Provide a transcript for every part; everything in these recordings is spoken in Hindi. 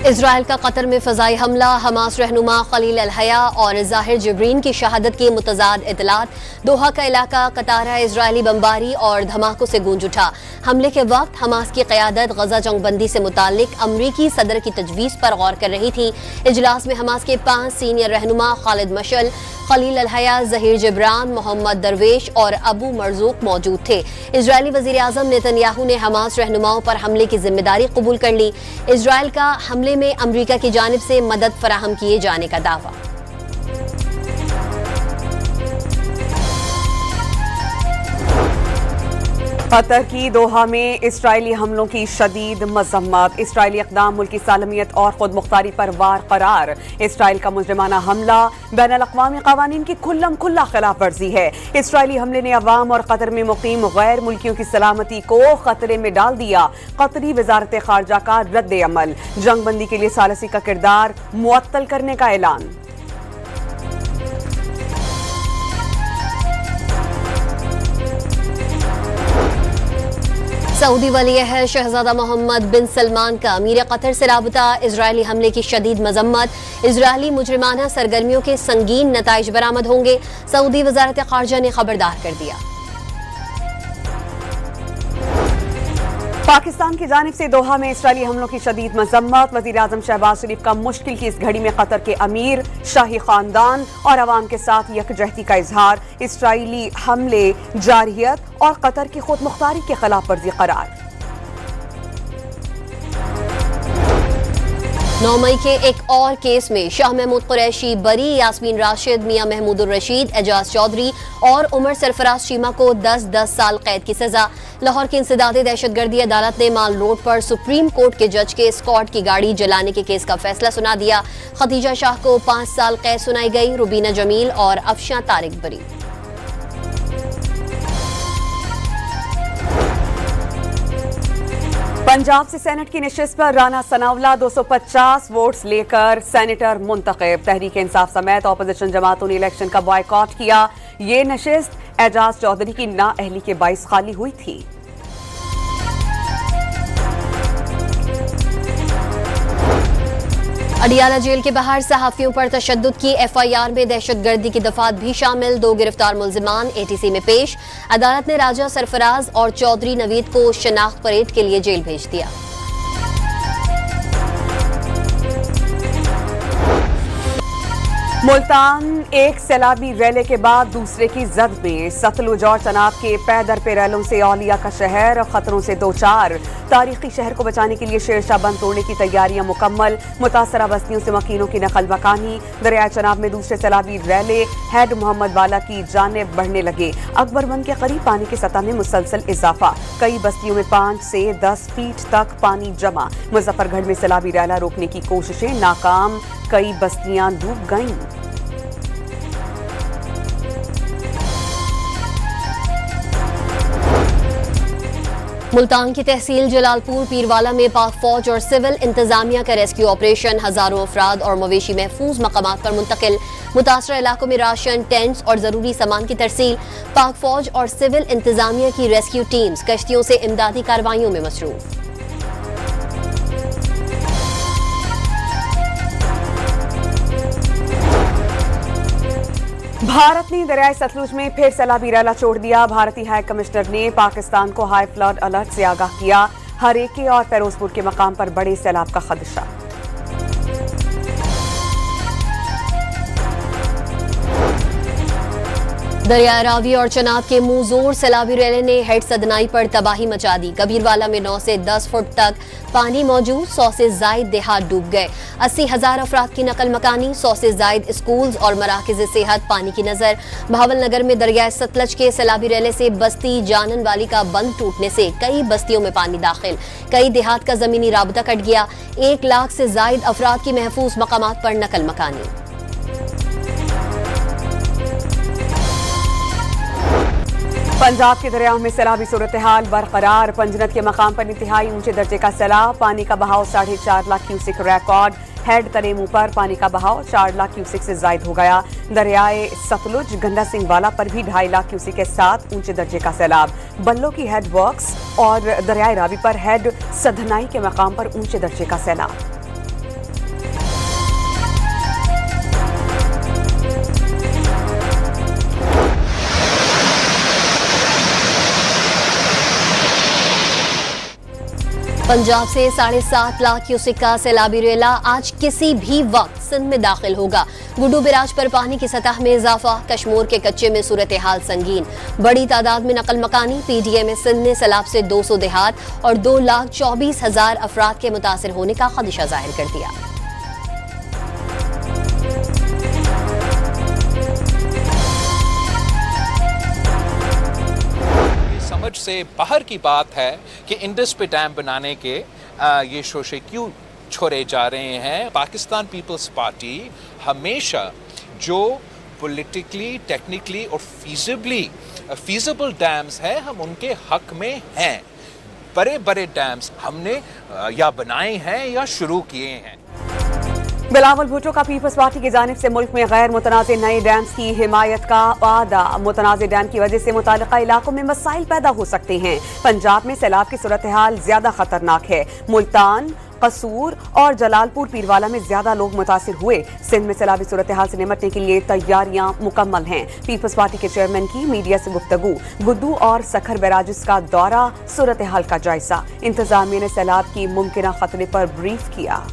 इजराइल का कतर में फजाई हमला, हमास रहनुमा खलील अल-हया और ज़ाहिर जिब्रीन की शहादत की मुतज़ाद इतलात। दोहा का इलाका कतारा इजरायली बमबारी और धमाकों से गूंज उठा। हमले के वक्त हमास की क़यादत गजा जंगबंदी से मुताल्लिक अमरीकी सदर की तजवीज़ पर गौर कर रही थी। इजलास में हमास के 5 सीनियर रहनुमा खालिद मशल, खलील अल-हया, ज़हीर जिब्रान, मोहम्मद दरवेश और अबू मरजूक मौजूद थे। इजरायली वज़ीर आज़म नेतन्याहू ने हमास रहनुमाओं पर हमले की जिम्मेदारी कबूल कर ली। इजराइल का हमले में अमरीका की जानिब से मदद फराहम किए जाने का दावा। कतर की दोहा में इसराइली हमलों की शदीद मजम्मत। इसराइली इक़दाम मुल्क की सालमियत और खुद मुख्तारी पर वार करार। इसराइल का मुजरिमाना हमला बैनुल अक़वामी क़वानीन की खुल्लम खुल्ला खिलाफ वर्जी है। इसराइली हमले ने अवाम और कतर में मुकीम गैर मुल्कियों की सलामती को खतरे में डाल दिया। कतरी वजारत खारजा का रद्द अमल। जंगबंदी के लिए सालसी का किरदार मुअत्तल करने का ऐलान। सऊदी वली-ए-अहद शहजादा मोहम्मद बिन सलमान का अमीर कतर से राबता। इजरायली हमले की शदीद मजम्मत। इजरायली मुजरिमाना सरगर्मियों के संगीन नताइज बरामद होंगे। सऊदी वजारत खारजा ने खबरदार कर दिया। पाकिस्तान की जानिब से दोहा में इसराइली हमलों की शदीद मजम्मत। वज़ीर आज़म शहबाज शरीफ का मुश्किल की इस घड़ी में कतर के अमीर, शाही खानदान और अवाम के साथ यकजहती का इजहार। इसराइली हमले जारियत और कतर की खुद मुख्तारी के खिलाफ वर्जी करार। 9 मई के एक और केस में शाह महमूद कुरैशी बरी, यास्मीन राशिद, मियां महमूदुर रशीद, एजाज चौधरी और उमर सरफराज चीमा को 10-10 साल कैद की सजा। लाहौर की इंसदादी दहशतगर्दी अदालत ने माल रोड पर सुप्रीम कोर्ट के जज के स्क्वाड की गाड़ी जलाने के केस का फैसला सुना दिया। खदीजा शाह को 5 साल कैद सुनाई गई। रुबीना जमील और अफशां तारिक बरी। पंजाब से सेनेट की नशिस्त पर राना सनाउल्लाह 250 वोट्स लेकर सेनेटर मुंतखब। तहरीक इंसाफ समेत ऑपोजिशन जमातों ने इलेक्शन का बॉयकॉट किया। ये नशिस्त एजाज चौधरी की नाअहली के बाइस खाली हुई थी। अडियाला जेल के बाहर सहाफियों पर तशद्दुद की FIR में दहशतगर्दी की दफात भी शामिल। 2 गिरफ्तार मुल्जिमान ATC में पेश। अदालत ने राजा सरफराज और चौधरी नवीद को शनाख्त परेड के लिए जेल भेज दिया। मुल्तान एक सैलाबी रैली के बाद दूसरे की जद में। सतलुज और चनाब के पैदर पे रैलों से औलिया का शहर खतरों से दो चार। तारीखी शहर को बचाने के लिए शेरशाह बंद तोड़ने की तैयारियां मुकम्मल। मुतासरा बस्तियों से मकीनों की नकल मकानी। दरियाए चनाब में दूसरे सैलाबी रैले हेड मोहम्मद वाला की जानिब बढ़ने लगे। अकबरबंद के करीब पानी की सतह में मुसलसल इजाफा। कई बस्तियों में 5 से 10 फीट तक पानी जमा। मुजफ्फरगढ़ में सैलाबी रैला रोकने की कोशिशें नाकाम। कई बस्तियां डूब गईं। मुल्तान की तहसील जलालपुर पीरवाला में पाक फौज और सिविल इंतजामिया का रेस्क्यू ऑपरेशन। हजारों अफराद और मवेशी महफूज मकामात पर मुंतकिल। मुतासरा इलाकों में राशन, टेंट्स और जरूरी सामान की तरसील। पाक फौज और सिविल इंतजामिया की रेस्क्यू टीम्स कश्तियों से इमदादी कार्रवाइयों में मसरूफ। भारत ने दरियाए सतलुज में फिर सैलाबी रैला छोड़ दिया। भारतीय हाई कमिश्नर ने पाकिस्तान को हाई फ्लड अलर्ट से आगाह किया। हरेके और फिरोजपुर के मकाम पर बड़े सैलाब का खदशा। दरियाए रावी और चनाब के मुंह जोर सैलाबी रैले ने हेड सदनाई पर तबाही मचा दी। कबीरवाला में 9 से 10 फुट तक पानी मौजूद। 100 से जायद देहात डूब गए। 80,000 अफराद की नकल मकानी। 100 से जायद स्कूल्स और मराकज़ सेहत पानी की नजर। भावल नगर में दरियाए सतलज के सैलाबी रैले से बस्ती जानन वाली का बंद टूटने से कई बस्तियों में पानी दाखिल। कई देहात का जमीनी राबता कट गया। 1 लाख से जायद अफराद की महफूज मकामात पर नकल मकानी। पंजाब के दरियाओं में सैलाबी सूरत हाल बरकरार। पंजनत के मकाम पर इंतहाई ऊंचे दर्जे का सैलाब। पानी का बहाव 4.5 लाख क्यूसिक रिकॉर्ड। हेड तरेमू पर पानी का बहाव 4 लाख क्यूसिक से जायद हो गया। दरियाए सतलुज गंडा सिंह वाला पर भी 2.5 लाख क्यूसिक के साथ ऊंचे दर्जे का सैलाब। बल्लो की हेड वर्क्स और दरियाए रावी पर हेड सधनाई के मकाम पर ऊंचे दर्जे का सैलाब। पंजाब से 7.5 लाख क्यूसेक का सैलाबी रेला आज किसी भी वक्त सिंध में दाखिल होगा। गुड्डू बैराज पर पानी की सतह में इजाफा, कश्मीर के कच्चे में सूरत हाल संगीन। बड़ी तादाद में नकल मकानी। पीडीए में सिंध ने सैलाब से 200 देहात और 2,24,000 अफराद के मुतासिर होने का खदशा जाहिर कर दिया। समझ से बाहर की बात है कि इंडस पे डैम बनाने के ये शोशे क्यों छोड़े जा रहे हैं। पाकिस्तान पीपल्स पार्टी हमेशा जो पॉलिटिकली, टेक्निकली और फीजिबल डैम्स हैं हम उनके हक में हैं। बड़े बड़े डैम्स हमने या बनाए हैं या शुरू किए हैं। बिलावल भुट्टो का पीपल्स पार्टी की जानिब से मुल्क में गैर मुतनाज़ नए डैम्स की हिमायत का वादा। मुतनाज़ डैम की वजह से मुतालिका इलाकों में मसाइल पैदा हो सकते हैं। पंजाब में सैलाब की सूरत हाल ज्यादा खतरनाक है। मुल्तान, कसूर और जलालपुर पीरवाला में ज्यादा लोग मुतासिर हुए। सिंध में सैलाबी सूरत हाल से निपटने के लिए तैयारियां मुकम्मल हैं। पीपल्स पार्टी के चेयरमैन की मीडिया से गुफ्तगू, गुड्डू और सखर बैराजिस का दौरा, सूरत हाल का जायजा। इंतजामिया ने सैलाब की मुमकिन खतरे पर ब्रीफ किया।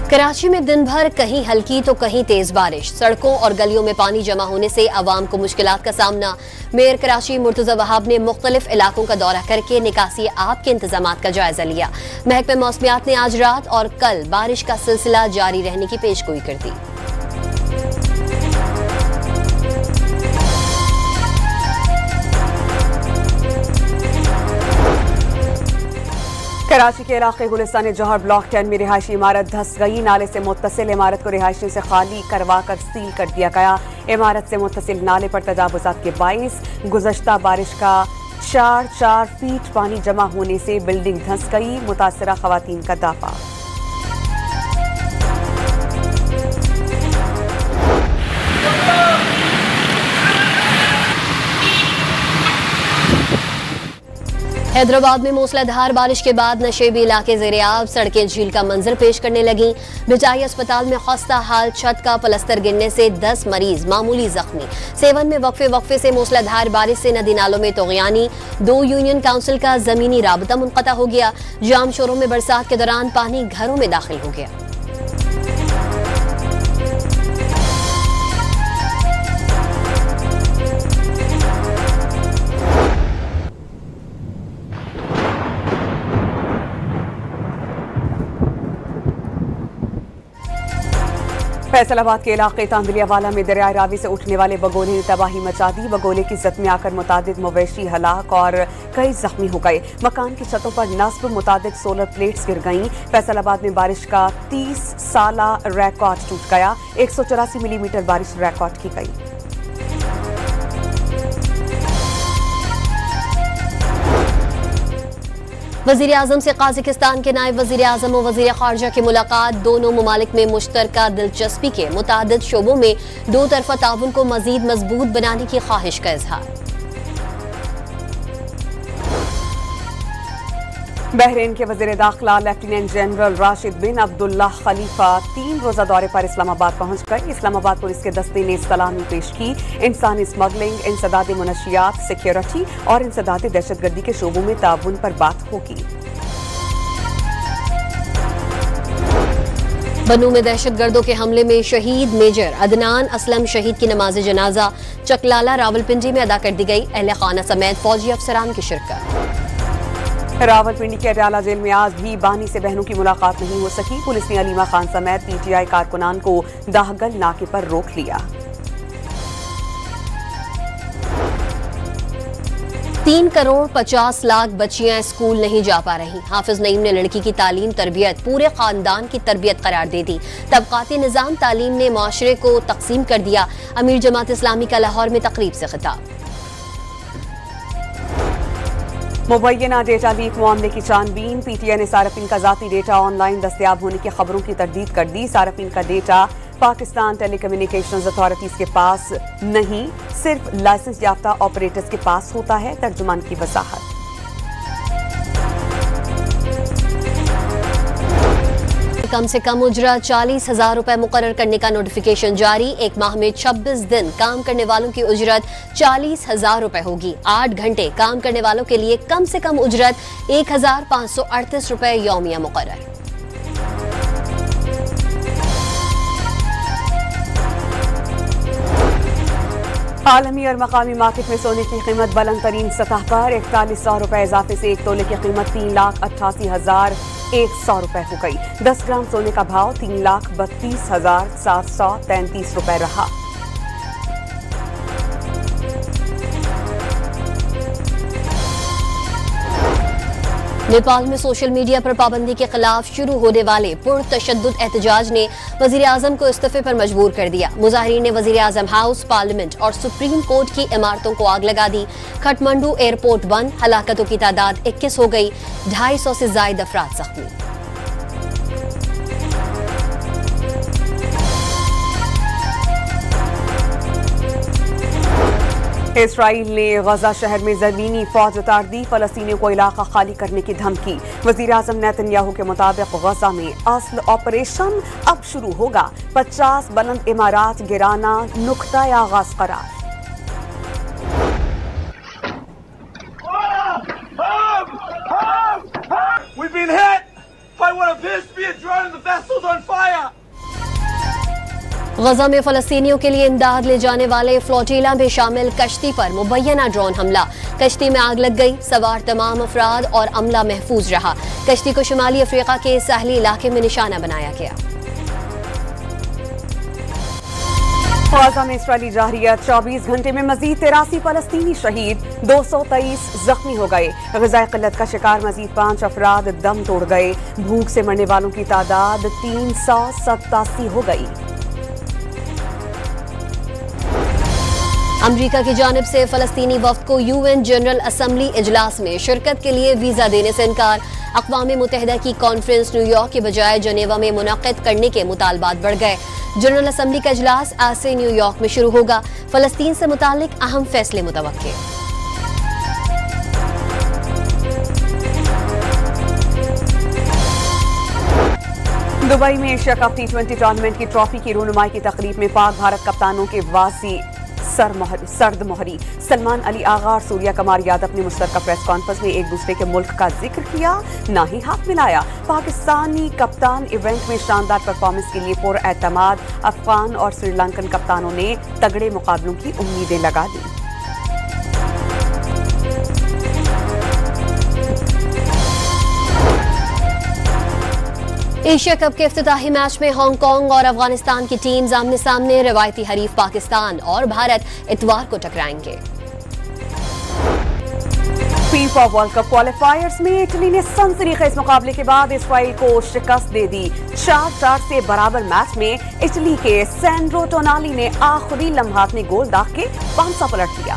कराची में दिन भर कहीं हल्की तो कहीं तेज बारिश। सड़कों और गलियों में पानी जमा होने से अवाम को मुश्किलात का सामना। मेयर कराची मुर्तजा वहाब ने मुख्तलिफ इलाकों का दौरा करके निकासी आब के इंतजामात का जायजा लिया। महकमे मौसमियात ने आज रात और कल बारिश का सिलसिला जारी रहने की पेशगोई कर दी। कराची के इलाके गुलिस्तान जौहर ब्लॉक 10 में रिहायशी इमारत धंस गई। नाले से मुत्तसिल इमारत को रिहायशियों से खाली करवा कर सील कर दिया गया। इमारत से मुत्तसिल नाले पर तजावुजात के बाइस गुज़श्ता बारिश का 4 फीट पानी जमा होने से बिल्डिंग धंस गई। मुतासरा खवातीन का दावा। हैदराबाद में मूसलाधार बारिश के बाद नशेबी इलाके ज़ेरे-आब, सड़कें झील का मंजर पेश करने लगी। बिजाई अस्पताल में खस्ता हाल छत का पलस्तर गिरने से 10 मरीज मामूली जख्मी। सेवन में वक्फे से मूसलाधार बारिश से नदी नालों में तोग़यानी। 2 यूनियन काउंसिल का जमीनी राबता मुनक़ता हो गया। जाम शोरों में बरसात के दौरान पानी घरों में दाखिल हो गया। फैसलाबाद के इलाके तांदलियावाला में दरियाए रावी से उठने वाले बगोले ने तबाही मचा दी। बगोले की जद में आकर मुतादिद मवेशी हलाक और कई जख्मी हो गए। मकान की छतों पर नस्ब मुतादिद सोलर प्लेट्स गिर गईं। फैसलाबाद में बारिश का 30 साला रिकॉर्ड टूट गया। 184 मिलीमीटर बारिश रिकॉर्ड की गई। वज़ीर आज़म से काज़ाकिस्तान के नायब वज़ीर आज़म और वज़ीर ख़ारजा की मुलाकात। दोनों ममालिक में मुश्तरका दिलचस्पी के मुतादिद शोबों में दो तरफ़ा ताउन को मज़ीद मजबूत बनाने की ख्वाहिश का इजहार। बहरीन के वज़ीर दाखिला लेफ्टिनेंट जनरल राशिद बिन अब्दुल्लाह खलीफा 3 रोज़ा दौरे पर इस्लामाबाद पहुंच गए। इस्लामाबाद पुलिस के दस्ते ने सलामी पेश की। इंसानी स्मगलिंग, इंसदाद मुनशियात, सिक्योरिटी और इंसदाद दहशतगर्दी के शोबों में ताउन पर बात होगी। बनू में दहशतगर्दों के हमले में शहीद मेजर अदनान असलम शहीद की नमाज जनाजा चकलाला रावलपिंडी में अदा कर दी गई। अहले खाना समेत फौजी अफसरान की शिरकत। रावलपिंडी के अडयाला जेल में आज भी बानी से बहनों की मुलाकात नहीं हो सकी। पुलिस ने अलीमा खान समेत पीटीआई कारकुनान को दाहगल नाके पर रोक लिया। 3 करोड़ 50 लाख बच्चियां स्कूल नहीं जा पा रही। हाफिज नईम ने लड़की की तालीम तरबियत पूरे खानदान की तरबियत करार दे दी। तबकाती निजाम तालीम ने माशरे को तकसीम कर दिया। अमीर जमात इस्लामी का लाहौर में तकरीब से खिताब। मुबैना डेटा लीक मामले की छानबीन। पीटीआई ने सार्फिन का जाती डेटा ऑनलाइन दस्तयाब होने की खबरों की तरदीद कर दी। सार्फिन का डेटा पाकिस्तान टेलीकम्युनिकेशंस अथॉरिटीज के पास नहीं, सिर्फ लाइसेंस याफ्ता ऑपरेटर्स के पास होता है। तर्जुमान की वजाहत। पर कम से कम उजरत 40,000 रुपए मुकर्रर करने का नोटिफिकेशन जारी। एक माह में 26 दिन काम करने वालों की उजरत 40,000 रुपए होगी। 8 घंटे काम करने वालों के लिए कम से कम उजरत 1,538 रुपए यौमिया मुकर्रर। आलमी और मकामी मार्केट में सोने की कीमत बुलंद तरीन सतह पर 4100 रुपए इजाफे से 1 तोले की कीमत 3,88,100 रुपए हो गई। 10 ग्राम सोने का भाव 3,32,733 रुपए रहा। नेपाल में सोशल मीडिया पर पाबंदी के खिलाफ शुरू होने वाले पुरतशद्दुद एहतजाज ने वजीर आजम को इस्तीफे पर मजबूर कर दिया। मुजाहिरीन ने वजीर आजम हाउस, पार्लियामेंट और सुप्रीम कोर्ट की इमारतों को आग लगा दी। खटमंडू एयरपोर्ट बंद, हलाकतों की तादाद 21 हो गई। 250 से ज्यादा अफराद जख्मी। इसराइल ने गजा शहर में जमीनी फौज उतार दी। फलस्तीनियों को इलाका खाली करने की धमकी। वजीर आजम नेतन्याहू के मुताबिक गजा में असल ऑपरेशन अब शुरू होगा। 50 बुलंद इमारात गिराना नुक्ता आगाज करार। We've been hit by what appears to be a drone and the vessel's on fire. गजा में फलस्तीनियों के लिए इमदाद ले जाने वाले फ्लोटिला में शामिल कश्ती पर मुबैना ड्रोन हमला। कश्ती में आग लग गई। सवार तमाम अफराद और अमला महफूज रहा। कश्ती को शुमाली अफ्रीका के साहली इलाके में निशाना बनाया गया। गजा में इसराइली जारहियत 24 घंटे में मजीद 83 फलस्तीनी शहीद, 223 जख्मी हो गए। ग़िज़ाई क़िल्लत का शिकार मजीद 5 अफराद दम तोड़ गए। भूख से मरने वालों की तादाद 387 हो गई। अमरीका की जानिब से फलस्तीनी वफ्द को यूएन जनरल असम्बली इजलास में शिरकत के लिए वीजा देने से इनकार। अक़वाम मुत्तहिदा की कॉन्फ्रेंस न्यूयॉर्क के बजाय जनेवा में मुनक़िद करने के मुतालबात बढ़ गए। जनरल असम्बली का इजलास आज से न्यूयॉर्क में शुरू होगा। फलस्तीन से मुतालिक अहम फैसले मुतवक्के। दुबई में एशिया कप T20 टूर्नामेंट की ट्रॉफी की रूनुमाई की तकरीब में पाक भारत कप्तानों के वासी सर्द मोहरी सलमान अली आगा और सूर्या कुमार यादव ने मुश्तरका प्रेस कॉन्फ्रेंस में एक दूसरे के मुल्क का जिक्र किया, ना ही हाथ मिलाया। पाकिस्तानी कप्तान इवेंट में शानदार परफॉर्मेंस के लिए पुरएतमाद अफगान और श्रीलंकन कप्तानों ने तगड़े मुकाबलों की उम्मीदें लगा दी। एशिया कप के इफ्तिताही मैच में हांगकांग और अफगानिस्तान की टीम्स आमने सामने। रवायती हरीफ पाकिस्तान और भारत इतवार को टकराएंगे। फीफा वर्ल्ड कप क्वालिफायर्स में इटली ने सनसनीखेज मुकाबले के बाद इसराइल को शिकस्त दे दी। 4-4 से बराबर मैच में इटली के सैंड्रो टोनाली ने आखिरी लम्हात में गोल दाग के पांसा पलट दिया।